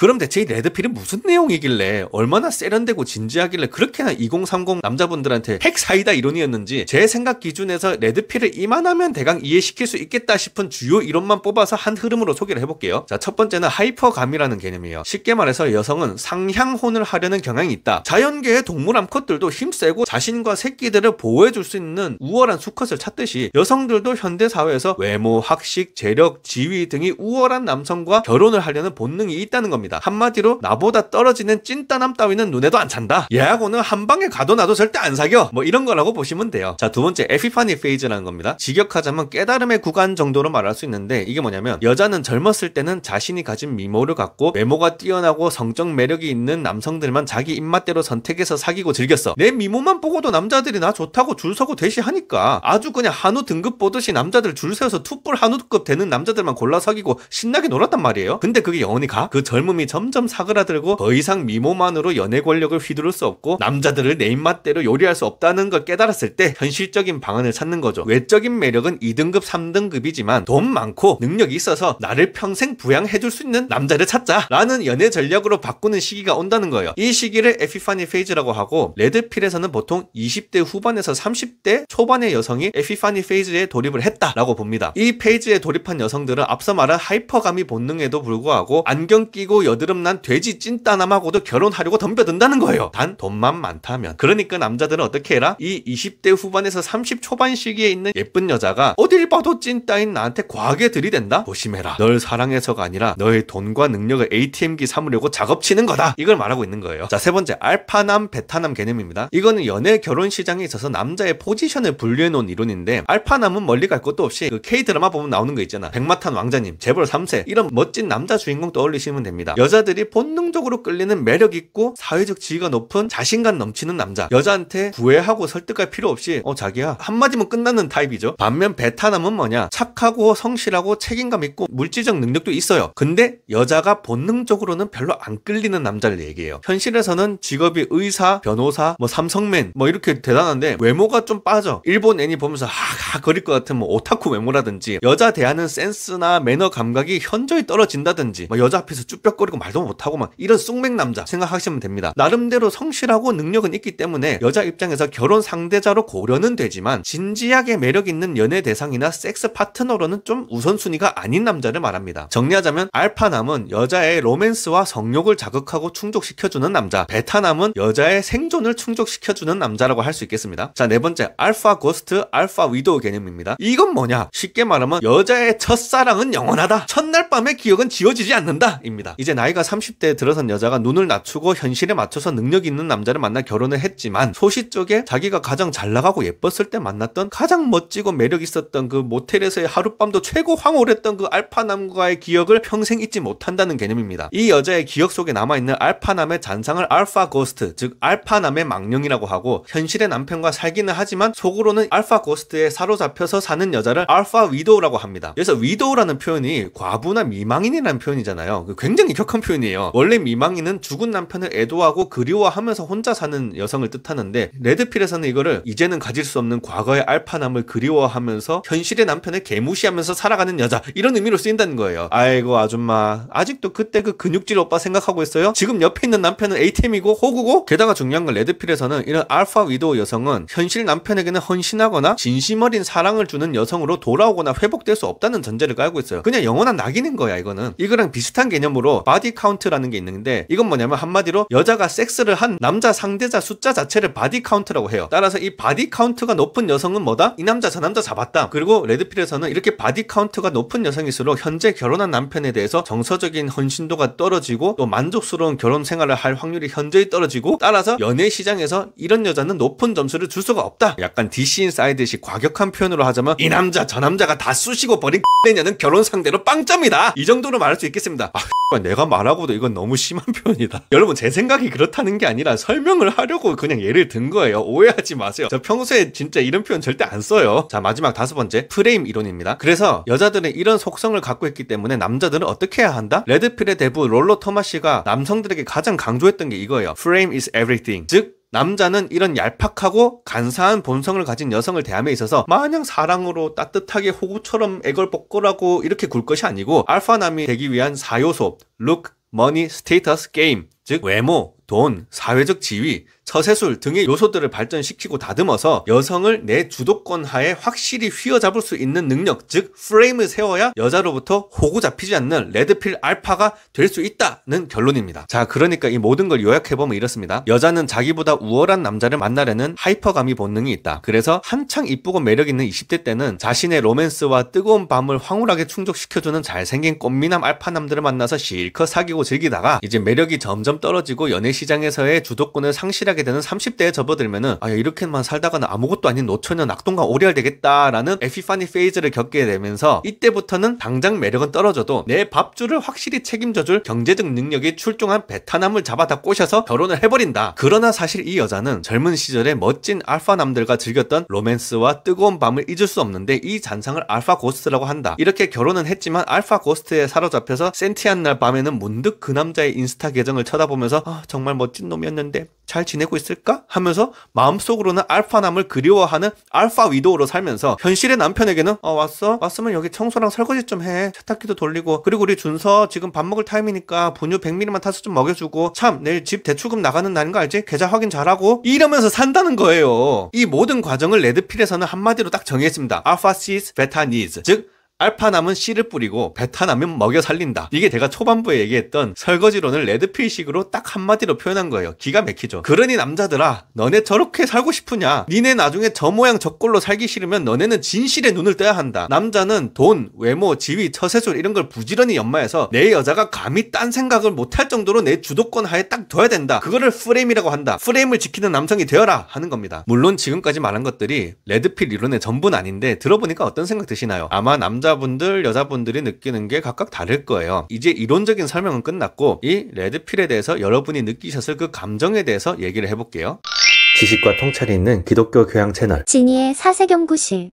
그럼 대체 이 레드필이 무슨 내용이길래 얼마나 세련되고 진지하길래 그렇게나 2030 남자분들한테 핵 사이다 이론이었는지 제 생각 기준에서 레드필을 이만하면 대강 이해시킬 수 있겠다 싶은 주요 이론만 뽑아서 한 흐름으로 소개를 해볼게요. 자, 첫 번째는 하이퍼감이라는 개념이에요. 쉽게 말해서 여성은 상향혼을 하려는 경향이 있다. 자연계의 동물 암컷들도 힘세고 자신과 새끼들을 보호해줄 수 있는 우월한 수컷을 찾듯이 여성들도 현대사회에서 외모, 학식, 재력, 지위 등이 우월한 남성과 결혼을 하려는 본능이 있다는 겁니다. 한마디로 나보다 떨어지는 찐따남 따위는 눈에도 안 찬다. 얘하고는 한 방에 가도 나도 절대 안 사겨. 뭐 이런 거라고 보시면 돼요. 자, 두 번째 에피파니 페이즈라는 겁니다. 직역하자면 깨달음의 구간 정도로 말할 수 있는데 이게 뭐냐면 여자는 젊었을 때는 자신이 가진 미모를 갖고 외모가 뛰어나고 성적 매력이 있는 남성들만 자기 입맛대로 선택해서 사귀고 즐겼어. 내 미모만 보고도 남자들이 나 좋다고 줄 서고 대시하니까 아주 그냥 한우 등급 보듯이 남자들 줄 세워서 투뿔 한우급 되는 남자들만 골라 사귀고 신나게 놀았단 말이에요. 근데 그게 영원히 가? 그 젊음이 점점 사그라들고 더 이상 미모만으로 연애 권력을 휘두를 수 없고 남자들을 내 입맛대로 요리할 수 없다는 걸 깨달았을 때 현실적인 방안을 찾는 거죠. 외적인 매력은 2등급 3등급이지만 돈 많고 능력이 있어서 나를 평생 부양해줄 수 있는 남자를 찾자 라는 연애 전략으로 바꾸는 시기가 온다는 거예요. 이 시기를 에피파니 페이즈라고 하고 레드필에서는 보통 20대 후반에서 30대 초반의 여성이 에피파니 페이즈에 돌입을 했다라고 봅니다. 이 페이즈에 돌입한 여성들은 앞서 말한 하이퍼감이 본능에도 불구하고 안경 끼고 여드름 난 돼지 찐따남하고도 결혼하려고 덤벼든다는 거예요. 단 돈만 많다면. 그러니까 남자들은 어떻게 해라? 이 20대 후반에서 30 초반 시기에 있는 예쁜 여자가 어딜 봐도 찐따인 나한테 과하게 들이댄다? 조심해라. 널 사랑해서가 아니라 너의 돈과 능력을 ATM기 삼으려고 작업치는 거다. 이걸 말하고 있는 거예요. 자, 세 번째 알파남, 베타남 개념입니다. 이거는 연애 결혼 시장에 있어서 남자의 포지션을 분류해 놓은 이론인데 알파남은 멀리 갈 것도 없이 그 K드라마 보면 나오는 거 있잖아. 백마탄 왕자님, 재벌 3세 이런 멋진 남자 주인공 떠올리시면 됩니다. 여자들이 본능적으로 끌리는 매력 있고 사회적 지위가 높은 자신감 넘치는 남자. 여자한테 구애하고 설득할 필요 없이 자기야 한마디면 끝나는 타입이죠. 반면 베타남은 뭐냐? 착하고 성실하고 책임감 있고 물질적 능력도 있어요. 근데 여자가 본능적으로는 별로 안 끌리는 남자를 얘기해요. 현실에서는 직업이 의사, 변호사, 뭐 삼성맨 뭐 이렇게 대단한데 외모가 좀 빠져. 일본 애니 보면서 하하 거릴 것 같은 뭐 오타쿠 외모라든지 여자 대하는 센스나 매너 감각이 현저히 떨어진다든지 뭐 여자 앞에서 쭈뼛거리고 말도 못하고 막 이런 쑥맥 남자 생각하시면 됩니다. 나름대로 성실하고 능력은 있기 때문에 여자 입장에서 결혼 상대자로 고려는 되지만 진지하게 매력 있는 연애 대상이나 섹스 파트너로는 좀 우선순위가 아닌 남자를 말합니다. 정리하자면 알파남은 여자의 로맨스와 성욕을 자극하고 충족시켜주는 남자, 베타남은 여자의 생존을 충족시켜주는 남자라고 할 수 있겠습니다. 자, 네 번째 알파 고스트, 알파 위도우 개념입니다. 이건 뭐냐? 쉽게 말하면 여자의 첫사랑은 영원하다. 첫날 밤의 기억은 지워지지 않는다 입니다. 이제 나이가 30대에 들어선 여자가 눈을 낮추고 현실에 맞춰서 능력 있는 남자를 만나 결혼을 했지만 소시 쪽에 자기가 가장 잘 나가고 예뻤을 때 만났던 가장 멋지고 매력 있었던 그 모텔에서의 하룻밤도 최고 황홀했던 그 알파남과의 기억을 평생 잊지 못한다는 개념입니다. 이 여자의 기억 속에 남아있는 알파남의 잔상을 알파 고스트, 즉 알파남의 망령이라고 하고 현실의 남편과 살기는 하지만 속으로는 알파 고스트에 사로잡혀서 사는 여자를 알파 위도우라고 합니다. 그래서 위도우라는 표현이 과부나 미망인이라는 표현이잖아요. 굉장히 격한 표현이에요. 원래 미망인은 죽은 남편을 애도하고 그리워하면서 혼자 사는 여성을 뜻하는데 레드필에서는 이거를 이제는 가질 수 없는 과거의 알파남을 그리워하면서 현실의 남편을 개무시하면서 살아가는 여자 이런 의미로 쓰인다는 거예요. 아이고 아줌마 아직도 그때 그 근육질 오빠 생각하고 있어요? 지금 옆에 있는 남편은 ATM이고 호구고? 게다가 중요한 건 레드필에서는 이런 알파 위도우 여성은 현실 남편에게는 헌신하거나 진심 어린 사랑을 주는 여성으로 돌아오거나 회복될 수 없다는 전제를 깔고 있어요. 그냥 영원한 낙인인 거야 이거는. 이거랑 비슷한 개념으로 바디 카운트라는 게 있는데 이건 뭐냐면 한마디로 여자가 섹스를 한 남자 상대자 숫자 자체를 바디 카운트라고 해요. 따라서 이 바디 카운트가 높은 여성은 뭐다? 이 남자 저 남자 잡았다. 그리고 레드필에서는 이렇게 바디 카운트가 높은 여성일수록 현재 결혼한 남편에 대해서 정서적인 헌신도가 떨어지고 또 만족스러운 결혼 생활을 할 확률이 현저히 떨어지고 따라서 연애 시장에서 이런 여자는 높은 점수를 줄 수가 없다. 약간 DC 인사이드식 과격한 표현으로 하자면 이 남자 저 남자가 다 쑤시고 버린 X내년은 결혼 상대로 빵점이다. 이 정도로 말할 수 있겠습니다. 내가 말하고도 이건 너무 심한 표현이다. 여러분 제 생각이 그렇다는 게 아니라 설명을 하려고 그냥 예를 든 거예요. 오해하지 마세요. 저 평소에 진짜 이런 표현 절대 안 써요. 자, 마지막 다섯 번째 프레임 이론입니다. 그래서 여자들은 이런 속성을 갖고 있기 때문에 남자들은 어떻게 해야 한다? 레드필의 대부 롤러 토마시가 남성들에게 가장 강조했던 게 이거예요. Frame is everything. 즉 남자는 이런 얄팍하고 간사한 본성을 가진 여성을 대함에 있어서 마냥 사랑으로 따뜻하게 호구처럼 애걸복걸하고 이렇게 굴 것이 아니고 알파남이 되기 위한 4요소 룩, 머니, 스테이터스, 게임, 즉 외모, 돈, 사회적 지위, 처세술 등의 요소들을 발전시키고 다듬어서 여성을 내 주도권 하에 확실히 휘어잡을 수 있는 능력, 즉 프레임을 세워야 여자로부터 호구 잡히지 않는 레드필 알파가 될 수 있다는 결론입니다. 자, 그러니까 이 모든 걸 요약해보면 이렇습니다. 여자는 자기보다 우월한 남자를 만나려는 하이퍼감이 본능이 있다. 그래서 한창 이쁘고 매력있는 20대 때는 자신의 로맨스와 뜨거운 밤을 황홀하게 충족시켜주는 잘생긴 꽃미남 알파남들을 만나서 실컷 사귀고 즐기다가 이제 매력이 점점 떨어지고 연애 시장에서의 주도권을 상실하게 되는 30대에 접어들면은 이렇게만 살다가는 아무것도 아닌 노처녀 낙동강 오리알 되겠다라는 에피파니 페이즈를 겪게 되면서 이때부터는 당장 매력은 떨어져도 내 밥줄을 확실히 책임져줄 경제적 능력이 출중한 베타남을 잡아다 꼬셔서 결혼을 해버린다. 그러나 사실 이 여자는 젊은 시절에 멋진 알파남들과 즐겼던 로맨스와 뜨거운 밤을 잊을 수 없는데 이 잔상을 알파 고스트라고 한다. 이렇게 결혼은 했지만 알파 고스트에 사로잡혀서 센티한 날 밤에는 문득 그 남자의 인스타 계정을 쳐다보면서 정말 멋진 놈이었는데 잘 지내고 있을까? 하면서 마음속으로는 알파남을 그리워하는 알파 위도우로 살면서 현실의 남편에게는 왔으면 여기 청소랑 설거지 좀 해. 세탁기도 돌리고 그리고 우리 준서 지금 밥 먹을 타임이니까 분유 100ml만 타서 좀 먹여주고 참 내일 집 대출금 나가는 날인 거 알지? 계좌 확인 잘하고 이러면서 산다는 거예요. 이 모든 과정을 레드필에서는 한마디로 딱 정의했습니다. 알파 시스 베타 니즈, 즉 알파남은 씨를 뿌리고 베타남은 먹여 살린다. 이게 제가 초반부에 얘기했던 설거지론을 레드필식으로 딱 한마디로 표현한 거예요. 기가 막히죠. 그러니 남자들아, 너네 저렇게 살고 싶으냐? 니네 나중에 저 모양 저 꼴로 살기 싫으면 너네는 진실의 눈을 떠야 한다. 남자는 돈, 외모, 지위, 처세술 이런 걸 부지런히 연마해서 내 여자가 감히 딴 생각을 못할 정도로 내 주도권 하에 딱 둬야 된다. 그거를 프레임이라고 한다. 프레임을 지키는 남성이 되어라 하는 겁니다. 물론 지금까지 말한 것들이 레드필 이론의 전부는 아닌데 들어보니까 어떤 생각 드시나요? 아마 남자분들, 여자분들이 느끼는 게 각각 다를 거예요. 이제 이론적인 설명은 끝났고 이 레드필에 대해서 여러분이 느끼셨을 그 감정에 대해서 얘기를 해볼게요. 지식과 통찰이 있는 기독교 교양 채널 진이의 사색연구실.